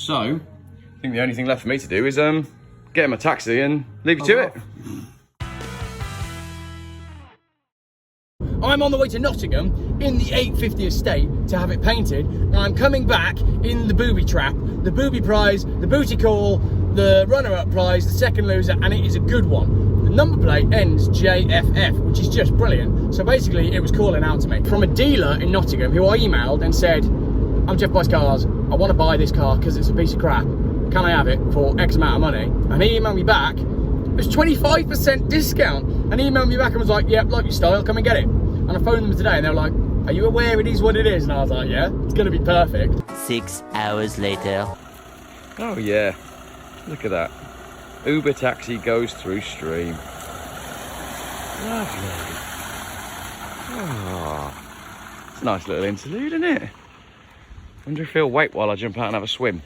So, I think the only thing left for me to do is get him a taxi and leave you to it. I'm on the way to Nottingham in the 850 estate to have it painted, and I'm coming back in the booby trap, the booby prize, the booty call, the runner-up prize, the second loser, and it is a good one. The number plate ends JFF, which is just brilliant. So basically it was calling out to me from a dealer in Nottingham who I emailed and said, I'm Geoff Buys Cars, I want to buy this car because it's a piece of crap. Can I have it for X amount of money? And he emailed me back, it's 25% discount. And he emailed me back and was like, yep, like your style, come and get it. And I phoned them today and they were like, are you aware it is what it is? And I was like, yeah, it's gonna be perfect. 6 hours later. Oh yeah, look at that. Uber taxi goes through stream. Lovely. Oh, it's a nice little interlude, isn't it? Wonder if he'll wait while I jump out and have a swim.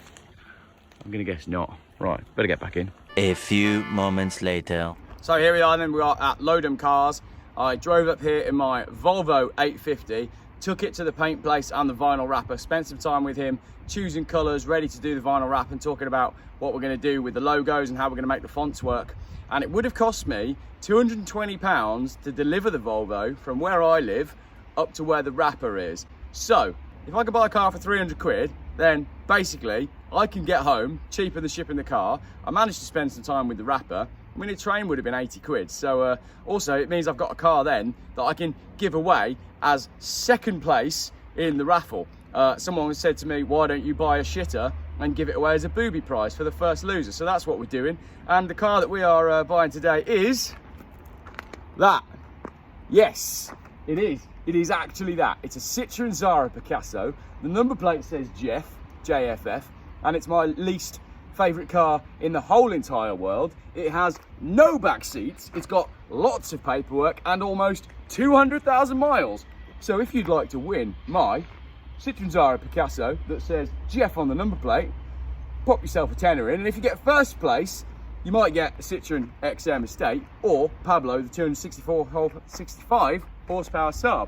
I'm gonna guess not. Right, better get back in. A few moments later. So here we are then, we are at Lodham Cars. I drove up here in my Volvo 850, took it to the paint place and the vinyl wrapper, spent some time with him, choosing colours, ready to do the vinyl wrap and talking about what we're going to do with the logos and how we're going to make the fonts work. And it would have cost me £220 to deliver the Volvo from where I live up to where the wrapper is. So, if I could buy a car for 300 quid, then basically I can get home cheaper than shipping the car. I managed to spend some time with the wrapper. I mean, a train would have been 80 quid. So also it means I've got a car then that I can give away as second place in the raffle. Someone said to me, why don't you buy a shitter and give it away as a booby prize for the first loser? So that's what we're doing. And the car that we are buying today is that. Yes, it is. It is actually that. It's a Citroen Xsara Picasso. The number plate says Geoff, JFF, and it's my least favourite car in the whole entire world. It has no back seats, it's got lots of paperwork and almost 200,000 miles. So if you'd like to win my Citroen Xsara Picasso that says Geoff on the number plate, pop yourself a tenner in, and if you get first place, you might get a Citroen XM Estate or Pablo, the 265 horsepower Saab.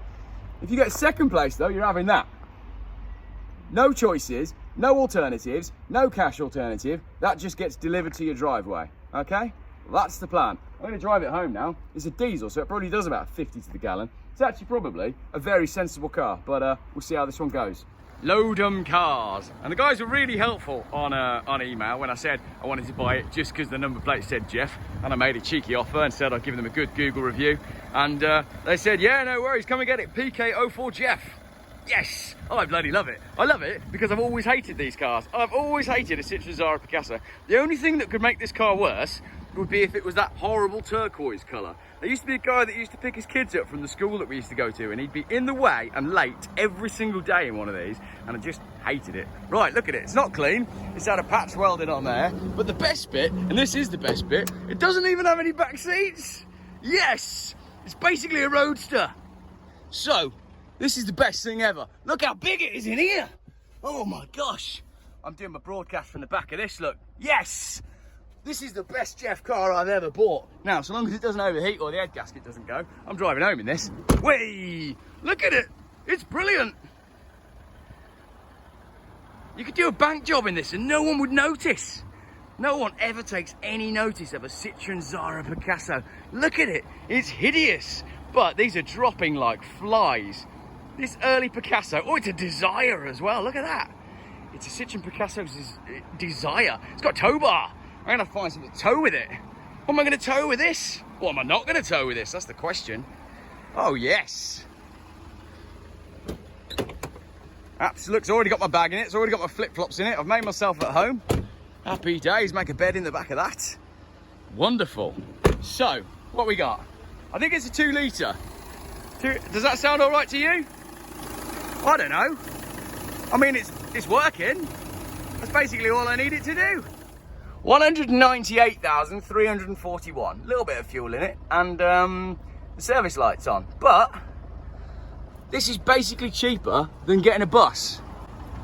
If you get second place though, you're having that. No choices, no alternatives, no cash alternative. That just gets delivered to your driveway, okay? Well, that's the plan. I'm gonna drive it home now. It's a diesel, so it probably does about 50 to the gallon. It's actually probably a very sensible car, but we'll see how this one goes. Lodham Cars. And the guys were really helpful on email when I said I wanted to buy it just because the number plate said Geoff, and I made a cheeky offer and said I'd give them a good Google review. And they said, yeah, no worries, come and get it, PK04 Geoff. Yes, I bloody love it. I love it because I've always hated these cars. I've always hated a Citroen Xsara Picasso. The only thing that could make this car worse would be if it was that horrible turquoise colour. There used to be a guy that used to pick his kids up from the school that we used to go to, and he'd be in the way and late every single day in one of these, and I just hated it. Right, look at it, it's not clean. It's had a patch welded on there, but the best bit, and this is the best bit, it doesn't even have any back seats. Yes, it's basically a roadster. So, this is the best thing ever. Look how big it is in here. Oh my gosh. I'm doing my broadcast from the back of this, look. Yes! This is the best Geoff car I've ever bought. Now, so long as it doesn't overheat or the head gasket doesn't go, I'm driving home in this. Whee! Look at it. It's brilliant. You could do a bank job in this and no one would notice. No one ever takes any notice of a Citroen Xsara Picasso. Look at it. It's hideous. But these are dropping like flies. This early Picasso, oh, it's a Desire as well, look at that. It's a Citroen Picasso's Desire. It's got a tow bar. I'm gonna find something to tow with it. What am I gonna tow with this? What am I not gonna tow with this? That's the question. Oh, yes. Absolutely, it's already got my bag in it. It's already got my flip-flops in it. I've made myself at home. Happy days, make a bed in the back of that. Wonderful. So, what we got? I think it's a 2 litre. Does that sound all right to you? I don't know. I mean, it's working. That's basically all I need it to do. 198,341. A little bit of fuel in it, and the service light's on. But this is basically cheaper than getting a bus.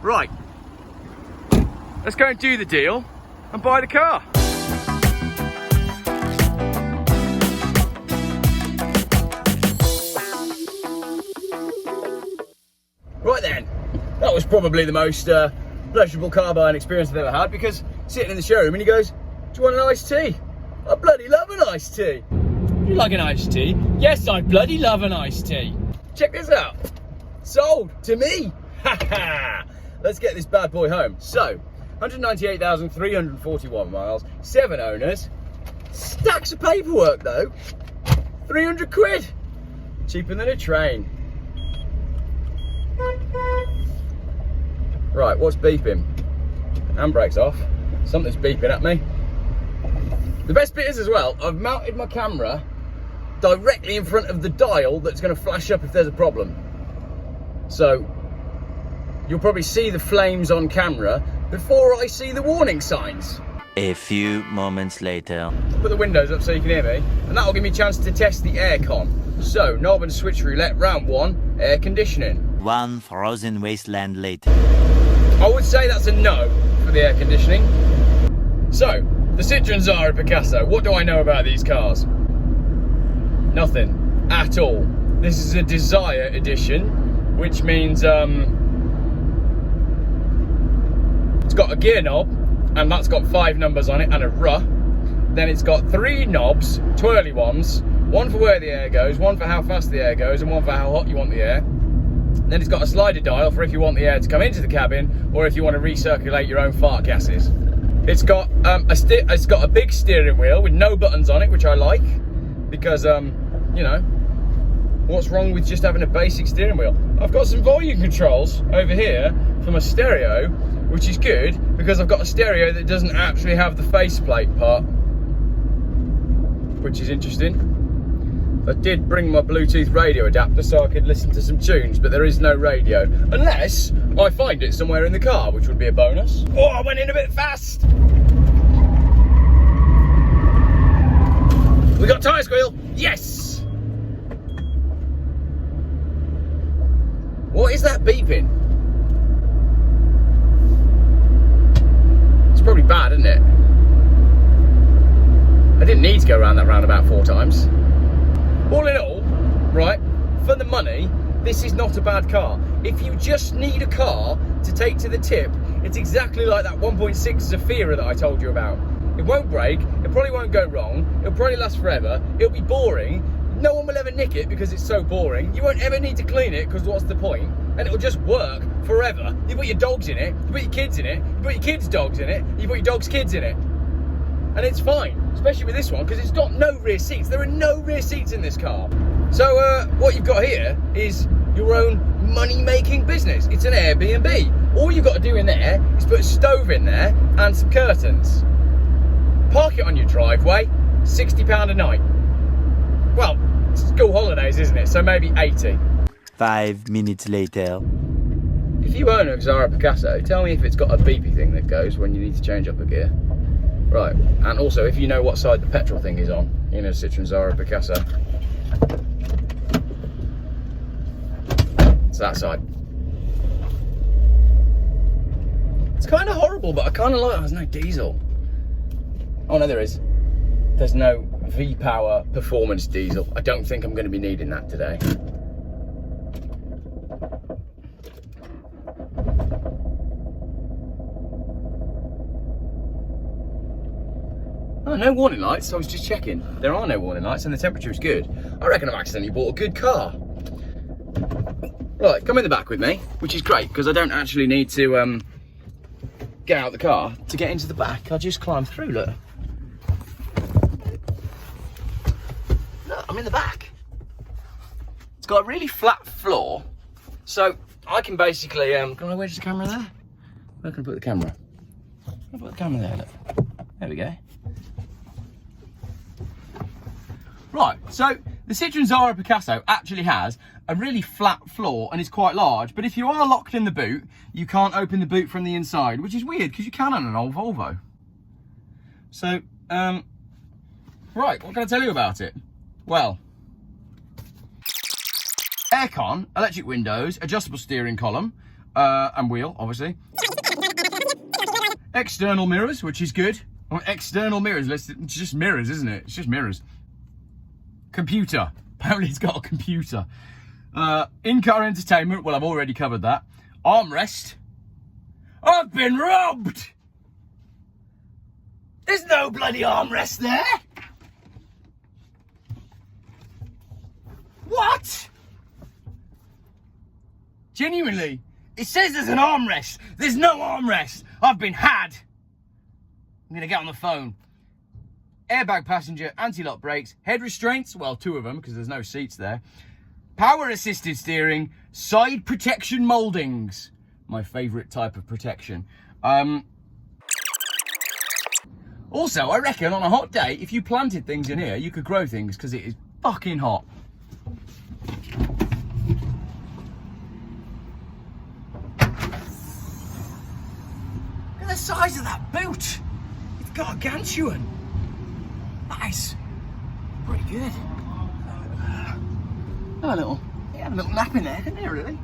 Right. Let's go and do the deal and buy the car. Right then, that was probably the most pleasurable car buying experience I've ever had, because sitting in the showroom and he goes, "Do you want an iced tea?" I bloody love an iced tea. "Do you like an iced tea?" "Yes, I bloody love an iced tea." Check this out. Sold to me. Ha ha. Let's get this bad boy home. So, 198,341 miles, 7 owners, stacks of paperwork though, 300 quid. Cheaper than a train. Right, what's beeping? Handbrake's off. Something's beeping at me. The best bit is as well, I've mounted my camera directly in front of the dial that's going to flash up if there's a problem. So, you'll probably see the flames on camera before I see the warning signs. A few moments later. Put the windows up so you can hear me, and that'll give me a chance to test the aircon. So, knob and switch roulette, round 1, air conditioning. 1 frozen wasteland later. I would say that's a no for the air conditioning. So, the Citroen Xsara Picasso, what do I know about these cars? Nothing at all. This is a Desire edition, which means it's got a gear knob, and that's got 5 numbers on it and a ruh. Then it's got 3 knobs, twirly ones, one for where the air goes, one for how fast the air goes, and one for how hot you want the air. Then it's got a slider dial for if you want the air to come into the cabin, or if you want to recirculate your own fart gases. It's got it's got a big steering wheel with no buttons on it, which I like, because you know, what's wrong with just having a basic steering wheel? I've got some volume controls over here for my stereo, which is good because I've got a stereo that doesn't actually have the faceplate part, which is interesting. I did bring my Bluetooth radio adapter so I could listen to some tunes, but there is no radio, unless I find it somewhere in the car, which would be a bonus. Oh, I went in a bit fast. We got tyre squeal, yes! What is that beeping? It's probably bad, isn't it? I didn't need to go around that roundabout 4 times. All in all, right, for the money, this is not a bad car. If you just need a car to take to the tip, it's exactly like that 1.6 Zafira that I told you about. It won't break, it probably won't go wrong, it'll probably last forever, it'll be boring, no one will ever nick it because it's so boring, you won't ever need to clean it because what's the point? And it'll just work forever. You put your dogs in it, you put your kids in it, you put your kids' dogs in it, you put your dogs' kids in it. And it's fine, especially with this one, because it's got no rear seats. There are no rear seats in this car. So what you've got here is your own money-making business. It's an Airbnb. All you've got to do in there is put a stove in there and some curtains. Park it on your driveway, £60 a night. Well, it's school holidays, isn't it? So maybe 80. 5 minutes later. If you own a Xsara Picasso, tell me if it's got a beepy thing that goes when you need to change up a gear. Right, and also if you know what side the petrol thing is on, you know, Citroen Xsara Picasso. It's that side. It's kind of horrible, but I kind of like it. There's no diesel. Oh no, there is. There's no V-Power performance diesel. I don't think I'm going to be needing that today. Oh, no warning lights, I was just checking. There are no warning lights and the temperature is good. I reckon I've accidentally bought a good car. Right, come in the back with me, which is great because I don't actually need to get out of the car to get into the back. I'll just climb through, look. Look, I'm in the back. It's got a really flat floor, so I can basically, where's the camera there? Where can I put the camera? I'll put the camera there, look. There we go. Right, so the Citroen Xsara Picasso actually has a really flat floor and it's quite large, but if you are locked in the boot, you can't open the boot from the inside, which is weird because you can on an old Volvo. So, right, what can I tell you about it? Well, aircon, electric windows, adjustable steering column, and wheel, obviously. External mirrors, which is good. Oh, external mirrors, it's just mirrors, isn't it? It's just mirrors. Computer, apparently it's got a computer. In-car entertainment, well, I've already covered that. Armrest, I've been robbed! There's no bloody armrest there! What? Genuinely, it says there's an armrest. There's no armrest. I've been had. I'm gonna get on the phone. Airbag passenger, anti-lock brakes, head restraints, well, 2 of them because there's no seats there. Power assisted steering, side protection mouldings. My favourite type of protection. Also, I reckon on a hot day, if you planted things in here, you could grow things because it is fucking hot. Look at the size of that boot. It's gargantuan. Nice. Pretty good. Oh, a little nap in there, didn't it, really?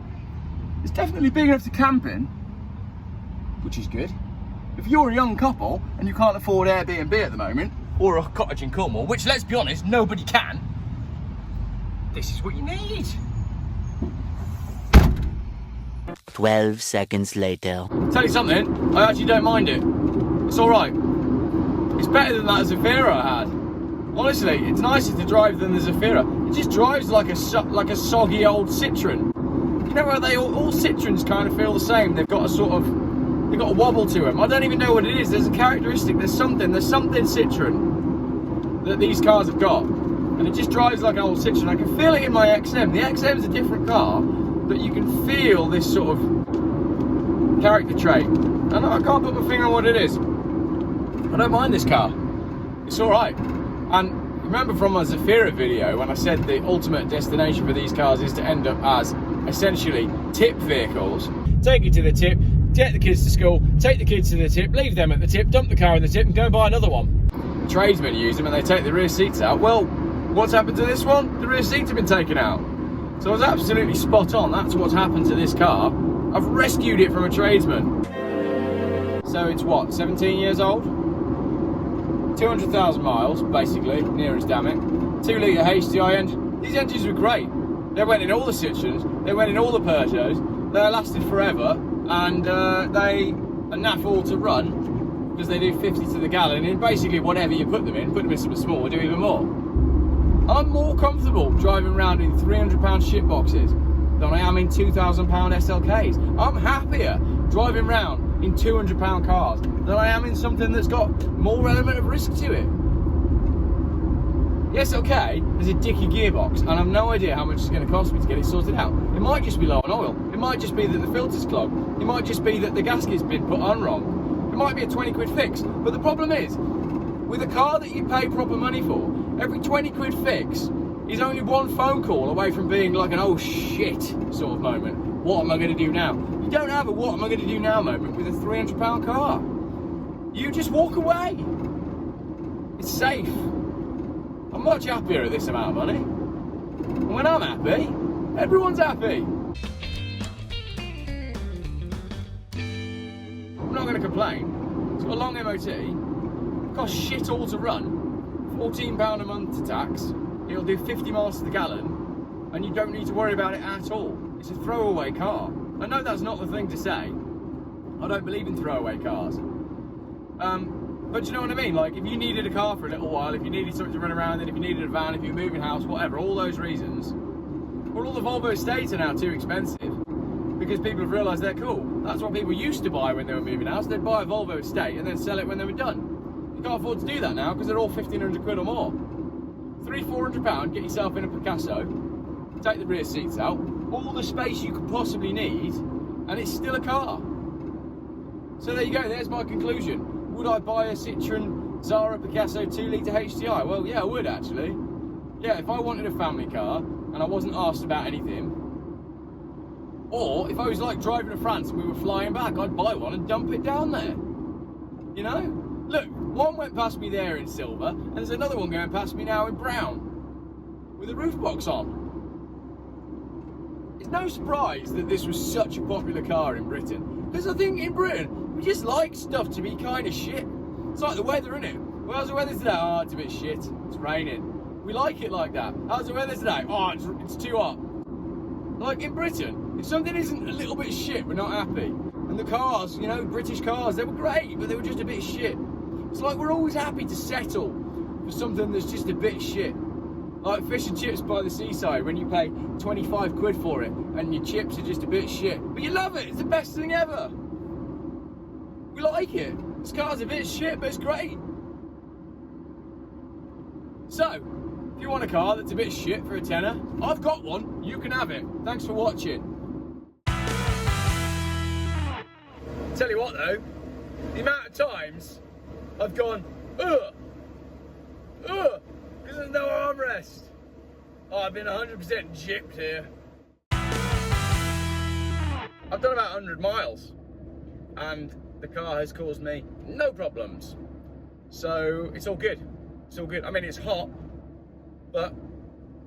It's definitely big enough to camp in, which is good. If you're a young couple and you can't afford Airbnb at the moment, or a cottage in Cornwall, which, let's be honest, nobody can, this is what you need. 12 seconds later. Tell you something, I actually don't mind it. It's all right. It's better than that Zafira I had. Honestly, it's nicer to drive than the Zafira. It just drives like a soggy old Citroen. You know how all Citroens kind of feel the same. They've got a wobble to them. I don't even know what it is. There's a characteristic. There's something Citroen that these cars have got, and it just drives like an old Citroen. I can feel it in my XM. The XM is a different car, but you can feel this sort of character trait. And I can't put my finger on what it is. I don't mind this car. It's all right. And remember from my Zafira video when I said the ultimate destination for these cars is to end up as essentially tip vehicles. Take it to the tip, get the kids to school, take the kids to the tip, leave them at the tip, dump the car in the tip and go and buy another one. Tradesmen use them and they take the rear seats out. Well, what's happened to this one? The rear seats have been taken out. So I was absolutely spot on. That's what's happened to this car. I've rescued it from a tradesman. So it's what, 17 years old? 200,000 miles, basically, near as damn it. 2 litre HDI engine. These engines were great. They went in all the Citroens, they went in all the Peugeots, they lasted forever, and they are naff all to run because they do 50 to the gallon in basically whatever you put them in something small, do even more. I'm more comfortable driving around in £300 shitboxes than I am in £2,000 SLKs. I'm happier driving around in £200 cars than I am in something that's got more element of risk to it. Yes, okay, there's a dicky gearbox, and I've no idea how much it's going to cost me to get it sorted out. It might just be low on oil. It might just be that the filter's clogged. It might just be that the gasket's been put on wrong. It might be a 20 quid fix. But the problem is, with a car that you pay proper money for, every 20 quid fix is only one phone call away from being like an oh shit sort of moment. What am I going to do now? You don't have a what am I going to do now moment with a £300 car. You just walk away. It's safe. I'm much happier at this amount of money. And when I'm happy, everyone's happy. I'm not going to complain. It's got a long MOT. It costs shit all to run. £14 a month to tax. It'll do 50 miles to the gallon. And you don't need to worry about it at all. It's a throwaway car. I know that's not the thing to say. I don't believe in throwaway cars. But you know what I mean? Like, if you needed a car for a little while, if you needed something to run around in, if you needed a van, if you're moving house, whatever, all those reasons. Well, all the Volvo estates are now too expensive because people have realised they're cool. That's what people used to buy when they were moving house. They'd buy a Volvo estate and then sell it when they were done. You can't afford to do that now because they're all 1,500 quid or more. £300-400, get yourself in a Picasso, take the rear seats out, all the space you could possibly need, and it's still a car. So there you go, there's my conclusion. Would I buy a Citroen Xsara Picasso 2 litre HDI? Well, yeah, I would actually. Yeah, if I wanted a family car and I wasn't asked about anything, or if I was like driving to France and we were flying back, I'd buy one and dump it down there. You know? Look, one went past me there in silver, and there's another one going past me now in brown, with a roof box on. It's no surprise that this was such a popular car in Britain, because I think in Britain, we just like stuff to be kind of shit. It's like the weather, isn't it? Well, how's the weather today? Oh, it's a bit shit. It's raining. We like it like that. How's the weather today? Oh, it's too hot. Like in Britain, if something isn't a little bit shit, we're not happy. And And the cars, you know, British cars, they were great, but they were just a bit shit. It's like we're always happy to settle for something that's just a bit shit. Like fish and chips by the seaside, when you pay 25 quid for it and your chips are just a bit shit. But you love it, it's the best thing ever. We like it. This car's a bit shit, but it's great. So, if you want a car that's a bit shit for a tenner, I've got one, you can have it. Thanks for watching. Tell you what though, the amount of times I've gone, because there's no armrest. Oh, I've been 100% gypped here. I've done about 100 miles and the car has caused me no problems. So it's all good. It's all good. I mean, it's hot, but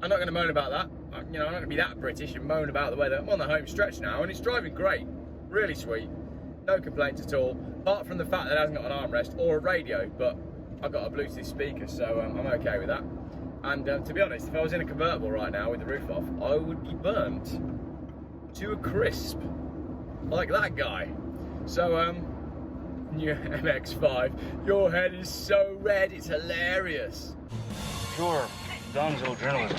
I'm not going to moan about that. You know, I'm not going to be that British and moan about the weather. I'm on the home stretch now and it's driving great. Really sweet. No complaints at all, apart from the fact that it hasn't got an armrest or a radio, but I've got a Bluetooth speaker, so I'm okay with that. And to be honest, if I was in a convertible right now with the roof off, I would be burnt to a crisp, like that guy. So, new MX-5, your head is so red, it's hilarious. Pure gonzo journalism.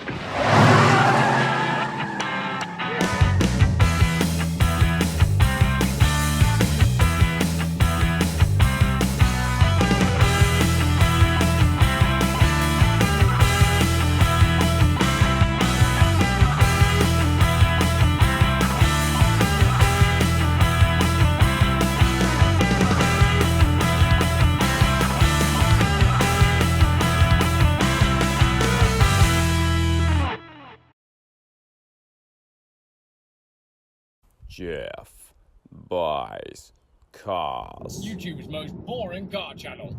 Geoff buys cars. YouTube's most boring car channel.